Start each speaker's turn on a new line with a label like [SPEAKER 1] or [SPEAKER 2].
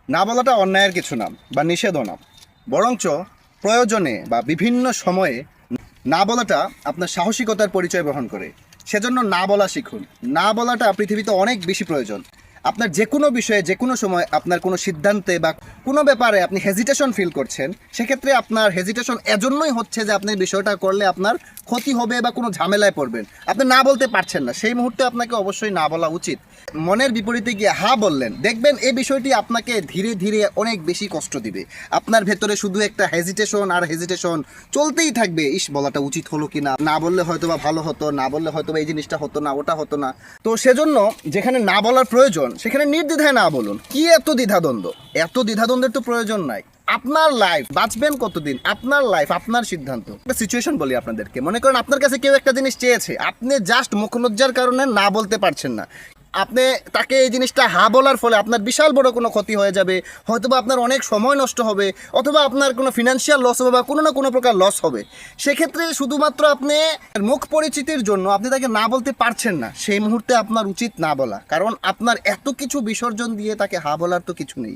[SPEAKER 1] না বলাটা অন্যায়ের কিছু না বা নিষেধও না, বরঞ্চ প্রয়োজনে বা বিভিন্ন সময়ে না বলাটা আপনার সাহসিকতার পরিচয় বহন করে। সেজন্য না বলা শিখুন। না বলাটা পৃথিবীতে অনেক বেশি প্রয়োজন। আপনার যে কোনো বিষয়ে যে কোনো সময় আপনার কোনো সিদ্ধান্তে বা কোনো ব্যাপারে আপনি হেজিটেশন ফিল করছেন, সেক্ষেত্রে আপনার হেজিটেশন এজন্যই হচ্ছে যে আপনি বিষয়টা করলে আপনার ক্ষতি হবে বা কোনো ঝামেলায় পড়বেন, আপনি না বলতে পারছেন না। সেই মুহূর্তে আপনাকে অবশ্যই না বলা উচিত। মনের বিপরীতে গিয়ে হ্যাঁ বললেন, দেখবেন এই বিষয়টি আপনাকে ধীরে ধীরে অনেক বেশি কষ্ট দিবে। আপনার ভেতরে শুধু একটা হেজিটেশন আর হেজিটেশন চলতেই থাকবে, ইস বলাটা উচিত হলো কি না, না বললে হয়তো বা ভালো হতো, না বললে হয়তো বা এই জিনিসটা হতো না, ওটা হতো না। তো সেজন্য যেখানে না বলার প্রয়োজন সেখানে নির্দ্বিধায় না বলুন। কি এত দ্বিধাদ্বন্দ্ব? এত দ্বিধাদ্বন্দ্বের তো প্রয়োজন নাই। আপনার লাইফ, বাঁচবেন কতদিন, আপনার লাইফ, আপনার সিদ্ধান্ত। একটা সিচুয়েশন বলি আপনাদেরকে, মনে করেন আপনার কাছে কেউ একটা জিনিস চেয়েছে, আপনি জাস্ট মুখ লজ্জার কারণে না বলতে পারছেন না। আপনি তাকে এই জিনিসটা হা বলার ফলে আপনার বিশাল বড় কোনো ক্ষতি হয়ে যাবে, হয়তোবা আপনার অনেক সময় নষ্ট হবে, অথবা আপনার কোনো ফিনান্সিয়াল লস হবে বা কোনো না কোনো প্রকার লস হবে। সেক্ষেত্রে শুধুমাত্র আপনি মুখ পরিচিতির জন্য আপনি তাকে না বলতে পারছেন না, সেই মুহূর্তে আপনার উচিত না বলা, কারণ আপনার এত কিছু বিসর্জন দিয়ে তাকে হা বলার তো কিছু নেই।